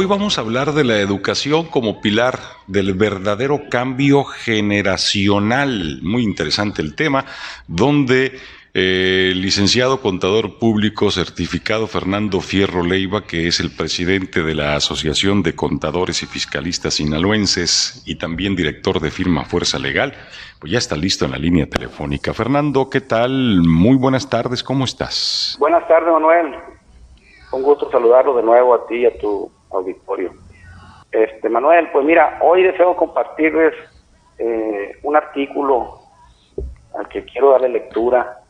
Hoy vamos a hablar de la educación como pilar del verdadero cambio generacional. Muy interesante el tema, donde el licenciado contador público certificado Fernando Fierro Leiva, que es el presidente de la Asociación de Contadores y Fiscalistas Sinaloenses y también director de firma Fuerza Legal, pues ya está listo en la línea telefónica. Fernando, ¿qué tal? Muy buenas tardes, ¿cómo estás? Buenas tardes, Manuel. Un gusto saludarlo de nuevo a ti y a tu auditorio. Manuel, pues mira, hoy deseo compartirles un artículo al que quiero darle lectura,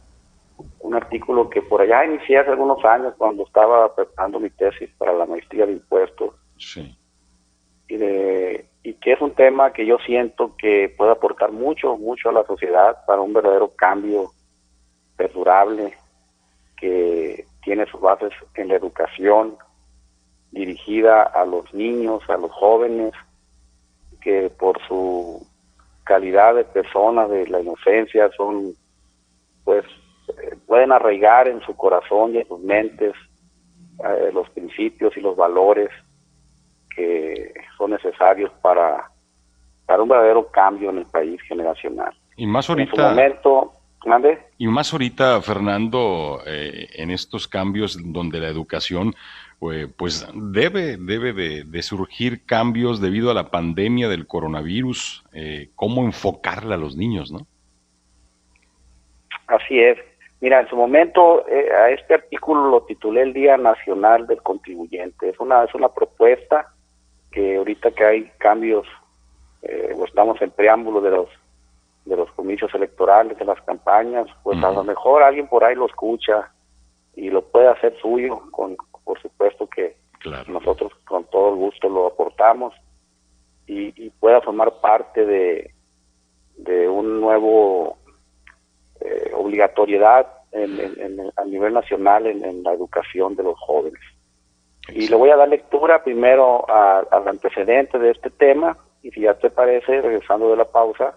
un artículo que por allá inicié hace algunos años cuando estaba preparando mi tesis para la maestría de impuestos. Sí. Y que es un tema que yo siento que puede aportar mucho a la sociedad para un verdadero cambio perdurable que tiene sus bases en la educación dirigida a los niños, a los jóvenes, que por su calidad de personas, de la inocencia, son, pues, pueden arraigar en su corazón y en sus mentes los principios y los valores que son necesarios para un verdadero cambio en el país generacional. Y más En su ahorita... momento, ¿mande? Y más ahorita, Fernando, en estos cambios donde la educación, pues debe de surgir cambios debido a la pandemia del coronavirus, cómo enfocarla a los niños, ¿no? Así es. Mira, en su momento a este artículo lo titulé el Día Nacional del Contribuyente. Es una propuesta que ahorita que hay cambios, o estamos en preámbulo de los comicios electorales, de las campañas, pues a lo mejor alguien por ahí lo escucha y lo puede hacer suyo, por supuesto que Claro. nosotros con todo el gusto lo aportamos y pueda formar parte de un nuevo obligatoriedad a nivel nacional en la educación de los jóvenes. Exacto. Y le voy a dar lectura primero al antecedente de este tema, y si ya te parece, regresando de la pausa,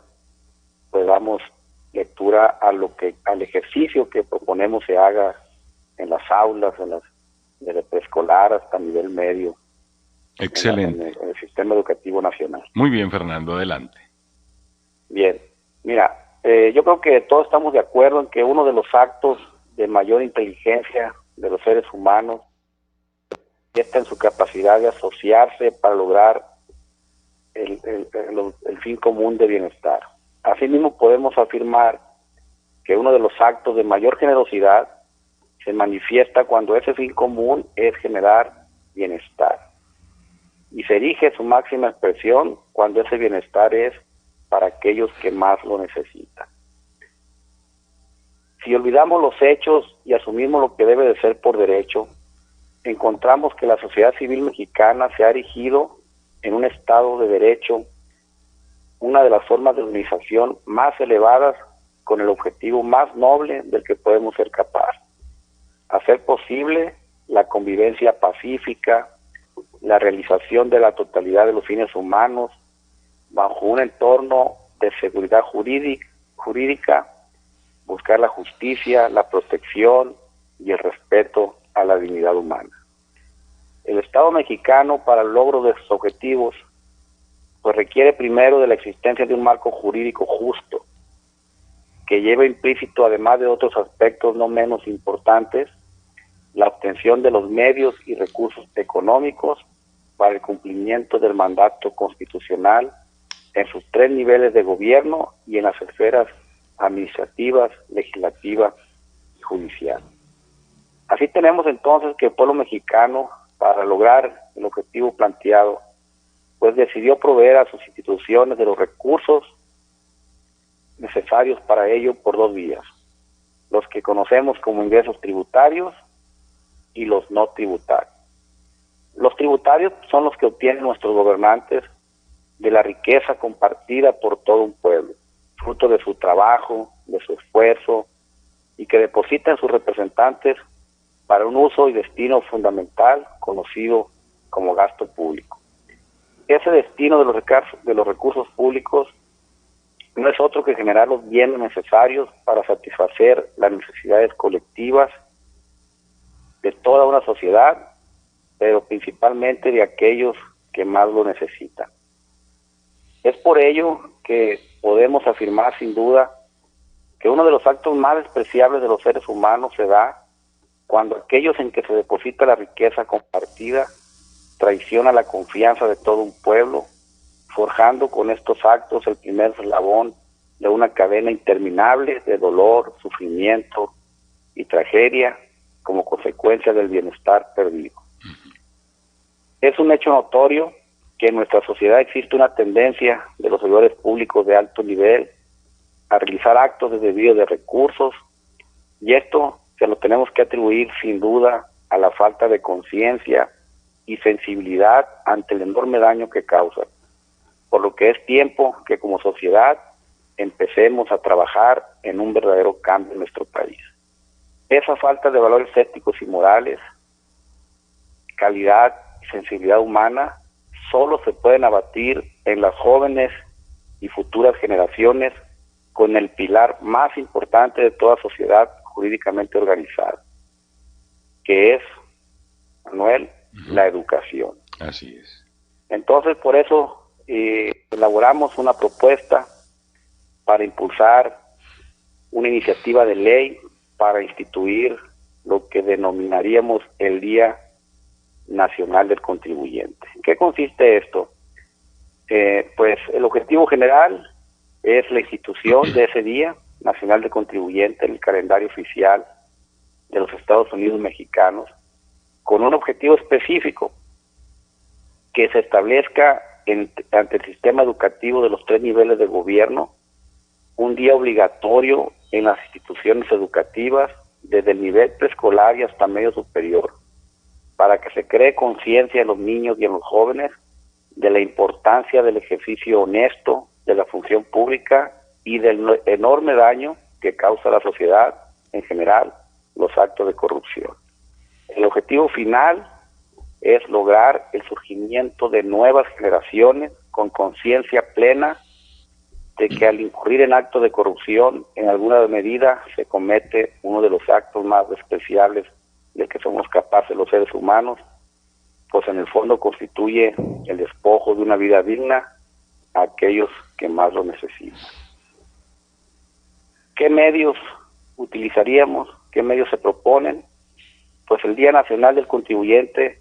pues damos lectura al ejercicio que proponemos se haga en las aulas, desde preescolar hasta nivel medio, Excelente. en el sistema educativo nacional. Muy bien, Fernando, adelante. Bien, mira, yo creo que todos estamos de acuerdo en que uno de los actos de mayor inteligencia de los seres humanos está en su capacidad de asociarse para lograr el fin común de bienestar. Asimismo, podemos afirmar que uno de los actos de mayor generosidad se manifiesta cuando ese fin común es generar bienestar. Y se erige su máxima expresión cuando ese bienestar es para aquellos que más lo necesitan. Si olvidamos los hechos y asumimos lo que debe de ser por derecho, encontramos que la sociedad civil mexicana se ha erigido en un estado de derecho, una de las formas de organización más elevadas con el objetivo más noble del que podemos ser capaces: hacer posible la convivencia pacífica, la realización de la totalidad de los fines humanos bajo un entorno de seguridad jurídica, buscar la justicia, la protección y el respeto a la dignidad humana. El Estado mexicano, para el logro de sus objetivos, pues requiere primero de la existencia de un marco jurídico justo, que lleva implícito, además de otros aspectos no menos importantes, la obtención de los medios y recursos económicos para el cumplimiento del mandato constitucional en sus tres niveles de gobierno y en las esferas administrativas, legislativa y judicial. Así tenemos entonces que el pueblo mexicano, para lograr el objetivo planteado, pues decidió proveer a sus instituciones de los recursos necesarios para ello por dos vías: los que conocemos como ingresos tributarios y los no tributarios. Los tributarios son los que obtienen nuestros gobernantes de la riqueza compartida por todo un pueblo, fruto de su trabajo, de su esfuerzo, y que depositan sus representantes para un uso y destino fundamental conocido como gasto público. Ese destino de los recursos públicos no es otro que generar los bienes necesarios para satisfacer las necesidades colectivas de toda una sociedad, pero principalmente de aquellos que más lo necesitan. Es por ello que podemos afirmar sin duda que uno de los actos más despreciables de los seres humanos se da cuando aquellos en que se deposita la riqueza compartida traiciona la confianza de todo un pueblo, forjando con estos actos el primer eslabón de una cadena interminable de dolor, sufrimiento y tragedia como consecuencia del bienestar perdido. Es un hecho notorio que en nuestra sociedad existe una tendencia de los servidores públicos de alto nivel a realizar actos de desvío de recursos, y esto se lo tenemos que atribuir sin duda a la falta de conciencia y sensibilidad ante el enorme daño que causan, por lo que es tiempo que como sociedad empecemos a trabajar en un verdadero cambio en nuestro país. Esa falta de valores éticos y morales, calidad y sensibilidad humana solo se pueden abatir en las jóvenes y futuras generaciones con el pilar más importante de toda sociedad jurídicamente organizada, que es, Manuel, la educación. Así es. Entonces, por eso elaboramos una propuesta para impulsar una iniciativa de ley para instituir lo que denominaríamos el Día Nacional del Contribuyente. ¿En qué consiste esto? Pues el objetivo general es la institución de ese Día Nacional del Contribuyente en el calendario oficial de los Estados Unidos mexicanos, con un objetivo específico: que se establezca ante el sistema educativo de los 3 niveles de gobierno un día obligatorio en las instituciones educativas, desde el nivel preescolar y hasta medio superior, para que se cree conciencia en los niños y en los jóvenes de la importancia del ejercicio honesto de la función pública y del enorme daño que causa a la sociedad en general los actos de corrupción. El objetivo final es lograr el surgimiento de nuevas generaciones con conciencia plena de que al incurrir en actos de corrupción, en alguna medida se comete uno de los actos más despreciables de que somos capaces los seres humanos, pues en el fondo constituye el despojo de una vida digna a aquellos que más lo necesitan. ¿Qué medios utilizaríamos? ¿Qué medios se proponen? Pues el Día Nacional del Contribuyente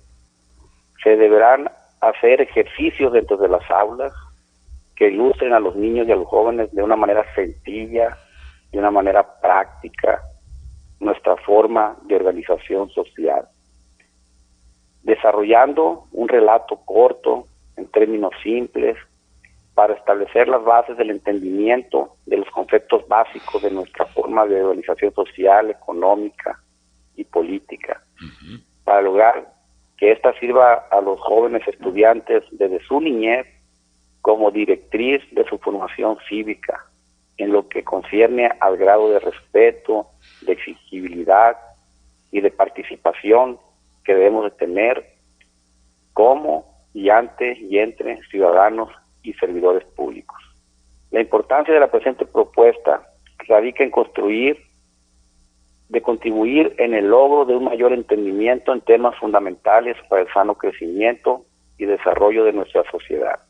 se deberán hacer ejercicios dentro de las aulas que ilustren a los niños y a los jóvenes de una manera sencilla, de una manera práctica, nuestra forma de organización social, desarrollando un relato corto, en términos simples, para establecer las bases del entendimiento de los conceptos básicos de nuestra forma de organización social, económica y política, para lograr que ésta sirva a los jóvenes estudiantes desde su niñez como directriz de su formación cívica, en lo que concierne al grado de respeto, de exigibilidad y de participación que debemos de tener como y ante y entre ciudadanos y servidores públicos. La importancia de la presente propuesta radica en contribuir en el logro de un mayor entendimiento en temas fundamentales para el sano crecimiento y desarrollo de nuestra sociedad,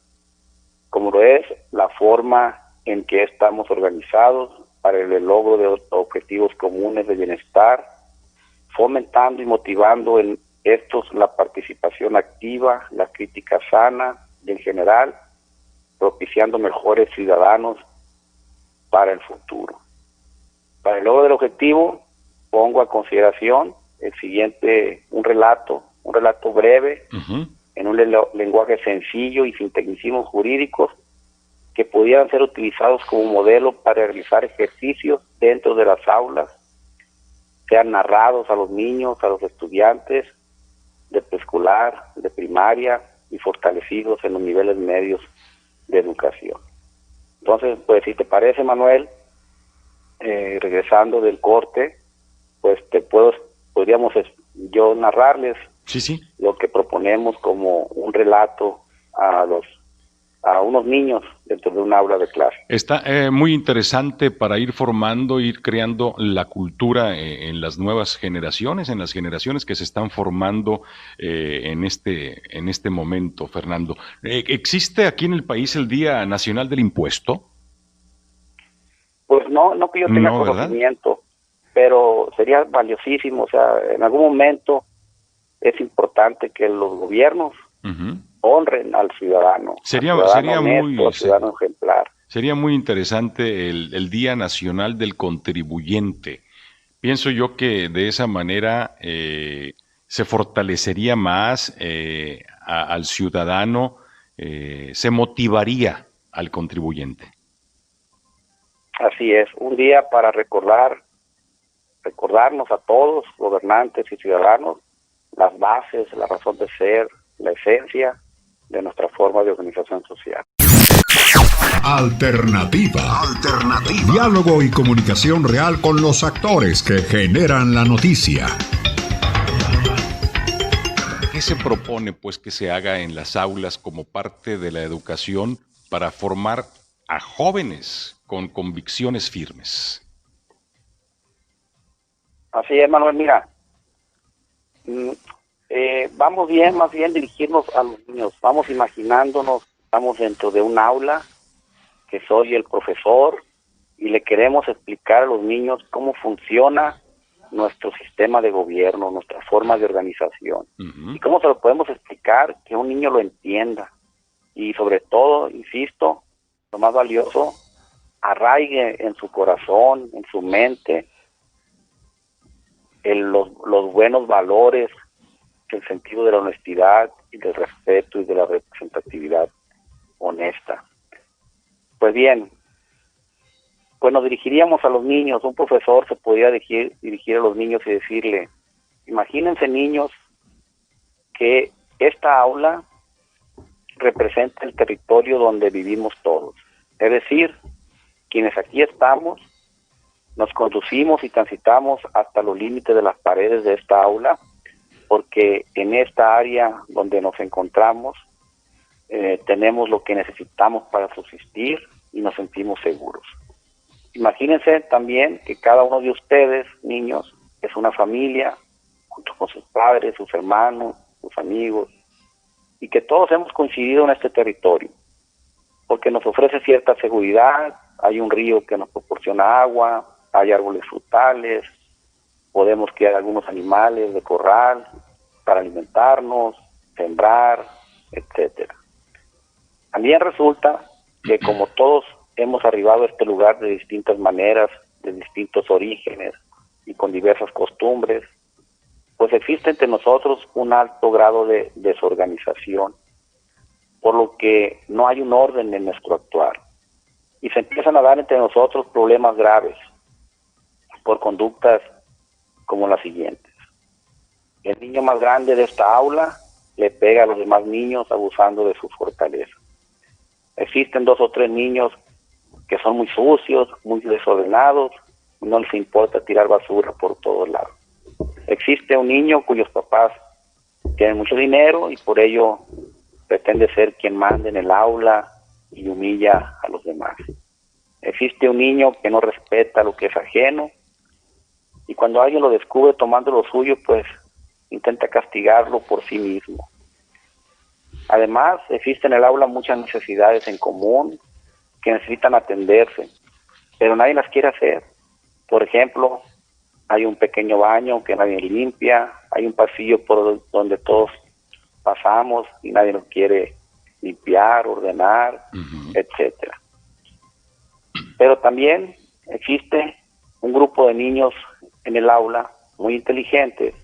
como lo es la forma en que estamos organizados para el logro de objetivos comunes de bienestar, fomentando y motivando en estos la participación activa, la crítica sana y en general propiciando mejores ciudadanos para el futuro. Para el logro del objetivo pongo a consideración el siguiente, un relato breve, en un lenguaje sencillo y sin tecnicismos jurídicos, que pudieran ser utilizados como modelo para realizar ejercicios dentro de las aulas, sean narrados a los niños, a los estudiantes de preescolar, de primaria y fortalecidos en los niveles medios de educación. Entonces, pues si te parece, Manuel, regresando del corte, pues podríamos yo narrarles Sí. lo que proponemos como un relato a los a unos niños dentro de un aula de clase. Está muy interesante para ir formando, ir creando la cultura en las nuevas generaciones, en las generaciones que se están formando en este momento, Fernando. ¿Existe aquí en el país el Día Nacional del Impuesto? Pues no que yo tenga No, ¿verdad? conocimiento, pero sería valiosísimo. O sea, en algún momento es importante que los gobiernos Uh-huh. honren al ciudadano honesto, al ciudadano ejemplar. Sería muy interesante el Día Nacional del Contribuyente. Pienso yo que de esa manera se fortalecería más al ciudadano, se motivaría al contribuyente. Así es, un día para recordarnos a todos, gobernantes y ciudadanos, las bases, la razón de ser, la esencia de nuestra forma de organización social. Alternativa. Diálogo y comunicación real con los actores que generan la noticia. ¿Qué se propone, pues, que se haga en las aulas como parte de la educación para formar a jóvenes con convicciones firmes? Así es, Manuel, mira, vamos bien, más bien dirigirnos a los niños, vamos imaginándonos, estamos dentro de un aula, que soy el profesor, y le queremos explicar a los niños cómo funciona nuestro sistema de gobierno, nuestra forma de organización, y cómo se lo podemos explicar que un niño lo entienda, y sobre todo, insisto, lo más valioso, arraigue en su corazón, en su mente, los buenos valores, el sentido de la honestidad y del respeto y de la representatividad honesta. Pues bien, pues nos dirigiríamos a los niños. Un profesor se podría dirigir a los niños y decirle, imagínense, niños, que esta aula representa el territorio donde vivimos todos. Es decir, quienes aquí estamos, nos conducimos y transitamos hasta los límites de las paredes de esta aula, porque en esta área donde nos encontramos tenemos lo que necesitamos para subsistir y nos sentimos seguros. Imagínense también que cada uno de ustedes, niños, es una familia, junto con sus padres, sus hermanos, sus amigos, y que todos hemos coincidido en este territorio, porque nos ofrece cierta seguridad, hay un río que nos proporciona agua, hay árboles frutales, podemos criar algunos animales de corral para alimentarnos, sembrar, etcétera. También resulta que como todos hemos arribado a este lugar de distintas maneras, de distintos orígenes y con diversas costumbres, pues existe entre nosotros un alto grado de desorganización, por lo que no hay un orden en nuestro actuar. Y se empiezan a dar entre nosotros problemas graves por conductas como las siguientes. El niño más grande de esta aula le pega a los demás niños abusando de su fortaleza. Existen 2 o 3 niños que son muy sucios, muy desordenados, no les importa tirar basura por todos lados. Existe un niño cuyos papás tienen mucho dinero y por ello pretende ser quien manda en el aula y humilla a los demás. Existe un niño que no respeta lo que es ajeno y cuando alguien lo descubre tomando lo suyo, pues intenta castigarlo por sí mismo. Además, existen en el aula muchas necesidades en común que necesitan atenderse, pero nadie las quiere hacer. Por ejemplo, hay un pequeño baño que nadie limpia, hay un pasillo por donde todos pasamos y nadie lo quiere limpiar, ordenar, etcétera. Pero también existe un grupo de niños en el aula muy inteligentes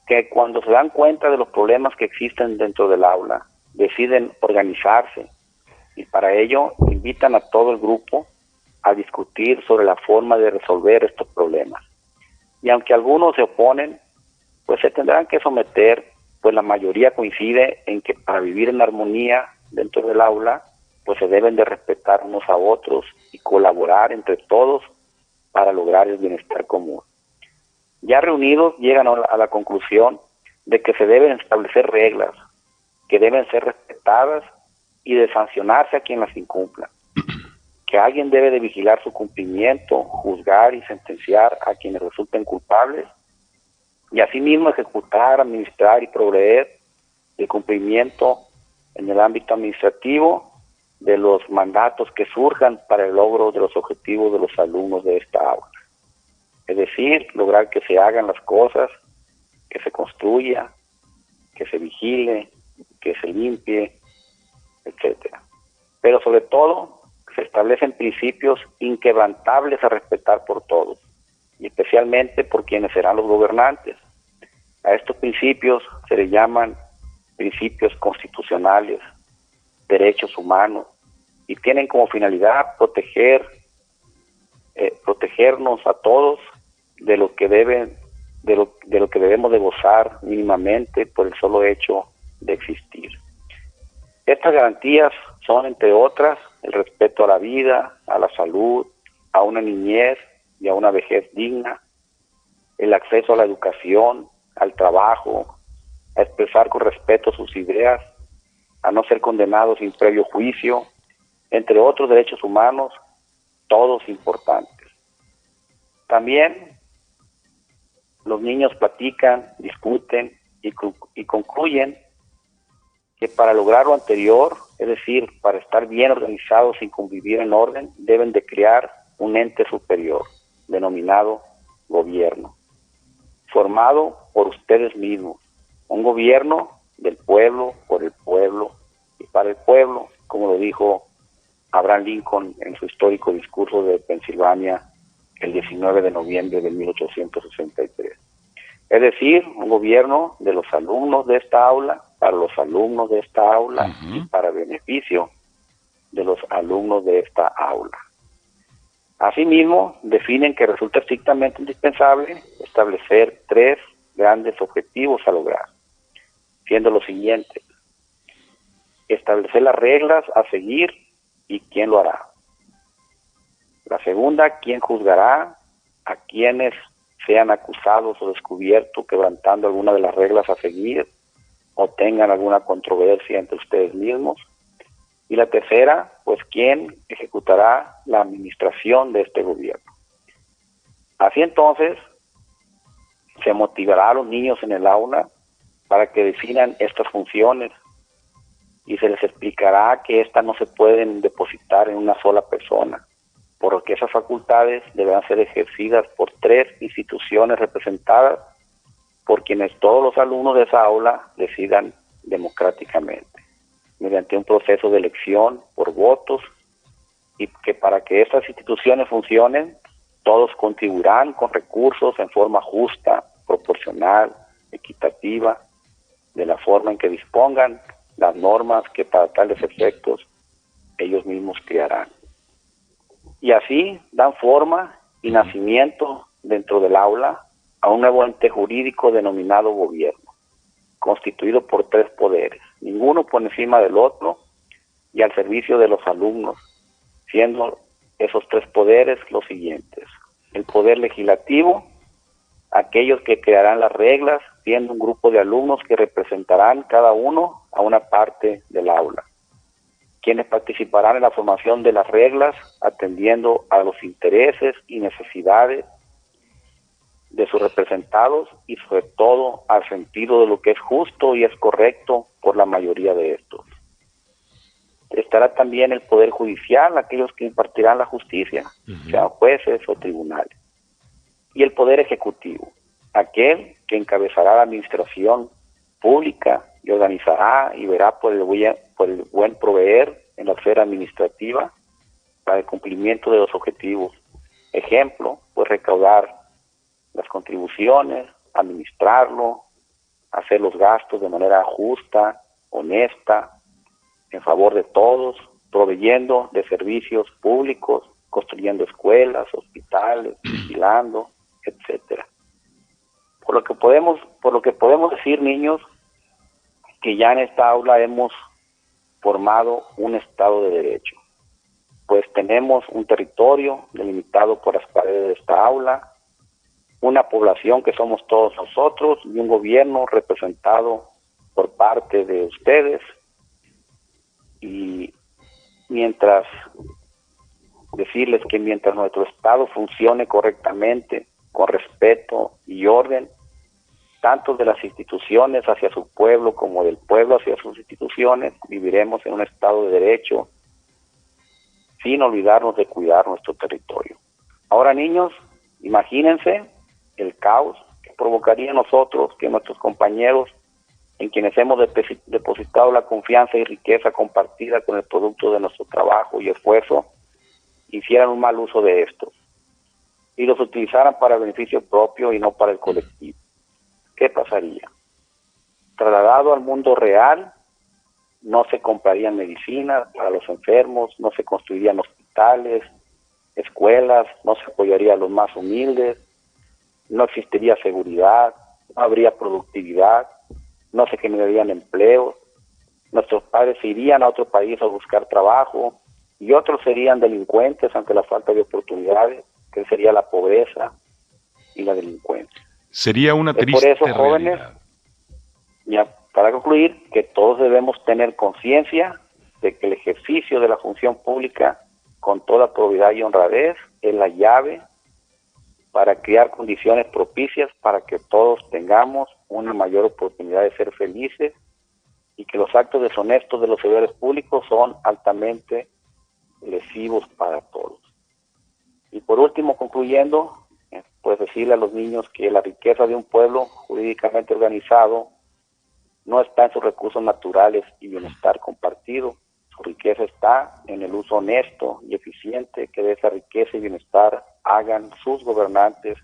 que cuando se dan cuenta de los problemas que existen dentro del aula, deciden organizarse y para ello invitan a todo el grupo a discutir sobre la forma de resolver estos problemas. Y aunque algunos se oponen, pues se tendrán que someter, pues la mayoría coincide en que para vivir en armonía dentro del aula, pues se deben de respetar unos a otros y colaborar entre todos para lograr el bienestar común. Ya reunidos llegan a la conclusión de que se deben establecer reglas que deben ser respetadas y de sancionarse a quien las incumpla. Que alguien debe de vigilar su cumplimiento, juzgar y sentenciar a quienes resulten culpables, y asimismo ejecutar, administrar y proveer el cumplimiento en el ámbito administrativo de los mandatos que surjan para el logro de los objetivos de los alumnos de esta aula. Es decir, lograr que se hagan las cosas, que se construya, que se vigile, que se limpie, etcétera. Pero sobre todo, se establecen principios inquebrantables a respetar por todos, y especialmente por quienes serán los gobernantes. A estos principios se les llaman principios constitucionales, derechos humanos, y tienen como finalidad protegernos a todos de lo que debemos de gozar mínimamente por el solo hecho de existir. Estas garantías son, entre otras, el respeto a la vida, a la salud, a una niñez y a una vejez digna, el acceso a la educación, al trabajo, a expresar con respeto sus ideas, a no ser condenados sin previo juicio, entre otros derechos humanos, todos importantes. También los niños platican, discuten y concluyen que para lograr lo anterior, es decir, para estar bien organizados y convivir en orden, deben de crear un ente superior, denominado gobierno, formado por ustedes mismos, un gobierno del pueblo, por el pueblo y para el pueblo, como lo dijo Abraham Lincoln en su histórico discurso de Pensilvania el 19 de noviembre de 1863. Es decir, un gobierno de los alumnos de esta aula, para los alumnos de esta aula y para beneficio de los alumnos de esta aula. Asimismo, definen que resulta estrictamente indispensable establecer 3 grandes objetivos a lograr, siendo los siguientes: establecer las reglas a seguir y quién lo hará. La segunda, quién juzgará a quienes sean acusados o descubiertos quebrantando alguna de las reglas a seguir o tengan alguna controversia entre ustedes mismos. Y la tercera, pues quién ejecutará la administración de este gobierno. Así entonces, se motivará a los niños en el aula para que definan estas funciones y se les explicará que estas no se pueden depositar en una sola persona, por lo que esas facultades deberán ser ejercidas por 3 instituciones representadas por quienes todos los alumnos de esa aula decidan democráticamente, mediante un proceso de elección por votos, y que para que estas instituciones funcionen, todos contribuirán con recursos en forma justa, proporcional, equitativa, de la forma en que dispongan las normas que para tales efectos ellos mismos crearán. Y así dan forma y nacimiento dentro del aula a un nuevo ente jurídico denominado gobierno, constituido por 3 poderes, ninguno por encima del otro y al servicio de los alumnos, siendo esos 3 poderes los siguientes: el poder legislativo, aquellos que crearán las reglas, siendo un grupo de alumnos que representarán cada uno a una parte del aula, quienes participarán en la formación de las reglas, atendiendo a los intereses y necesidades de sus representados y sobre todo al sentido de lo que es justo y es correcto por la mayoría de estos. Estará también el poder judicial, aquellos que impartirán la justicia, sean jueces o tribunales. Y el poder ejecutivo, aquel que encabezará la administración pública y organizará y verá por el buen proveer en la esfera administrativa para el cumplimiento de los objetivos. Ejemplo, pues recaudar las contribuciones, administrarlo, hacer los gastos de manera justa, honesta, en favor de todos, proveyendo de servicios públicos, construyendo escuelas, hospitales, vigilando, etcétera. Por lo que podemos decir, niños, que ya en esta aula hemos formado un Estado de Derecho, pues tenemos un territorio delimitado por las paredes de esta aula, una población que somos todos nosotros y un gobierno representado por parte de ustedes, y mientras decirles que mientras nuestro Estado funcione correctamente, con respeto y orden, tanto de las instituciones hacia su pueblo como del pueblo hacia sus instituciones, viviremos en un Estado de Derecho, sin olvidarnos de cuidar nuestro territorio. Ahora, niños, imagínense el caos que provocaría en nosotros que nuestros compañeros, en quienes hemos depositado la confianza y riqueza compartida con el producto de nuestro trabajo y esfuerzo, hicieran un mal uso de estos y los utilizaran para beneficio propio y no para el colectivo. ¿Qué pasaría? Trasladado al mundo real, no se comprarían medicinas para los enfermos, no se construirían hospitales, escuelas, no se apoyaría a los más humildes, no existiría seguridad, no habría productividad, no se generarían empleos, nuestros padres se irían a otro país a buscar trabajo y otros serían delincuentes ante la falta de oportunidades, que sería la pobreza y la delincuencia. Sería una triste por eso, jóvenes, realidad. Ya para concluir, que todos debemos tener conciencia de que el ejercicio de la función pública con toda probidad y honradez es la llave para crear condiciones propicias para que todos tengamos una mayor oportunidad de ser felices y que los actos deshonestos de los servidores públicos son altamente lesivos para todos. Y por último, concluyendo, pues decirle a los niños que la riqueza de un pueblo jurídicamente organizado no está en sus recursos naturales y bienestar compartido. Su riqueza está en el uso honesto y eficiente que de esa riqueza y bienestar hagan sus gobernantes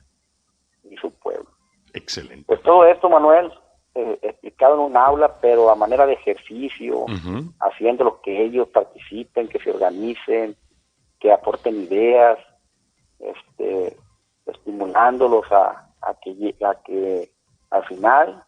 y su pueblo. Excelente. Pues todo esto, Manuel, explicado en un aula, pero a manera de ejercicio, haciendo lo que ellos participen, que se organicen, que aporten ideas, estimulándolos a que al final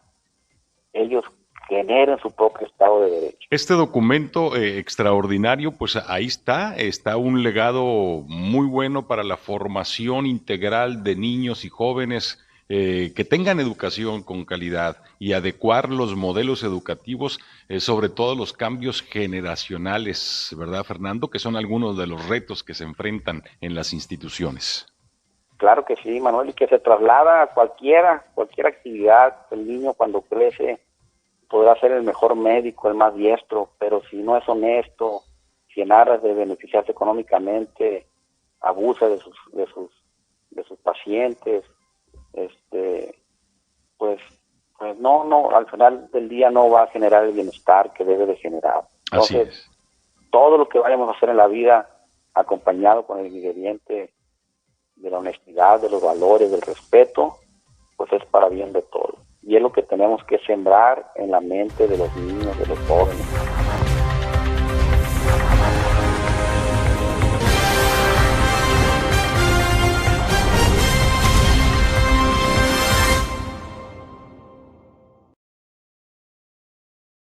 ellos generen su propio Estado de Derecho. Este documento extraordinario, pues ahí está un legado muy bueno para la formación integral de niños y jóvenes que tengan educación con calidad y adecuar los modelos educativos, sobre todo los cambios generacionales, ¿verdad, Fernando? Que son algunos de los retos que se enfrentan en las instituciones. Claro que sí, Manuel, y que se traslada a cualquier actividad. El niño cuando crece podrá ser el mejor médico, el más diestro, pero si no es honesto, si en aras de beneficiarse económicamente abusa de sus pacientes, pues no, al final del día no va a generar el bienestar que debe de generar. Entonces, todo lo que vayamos a hacer en la vida, acompañado con el ingrediente de la honestidad, de los valores, del respeto, pues es para bien de todos. Y es lo que tenemos que sembrar en la mente de los niños, de los jóvenes.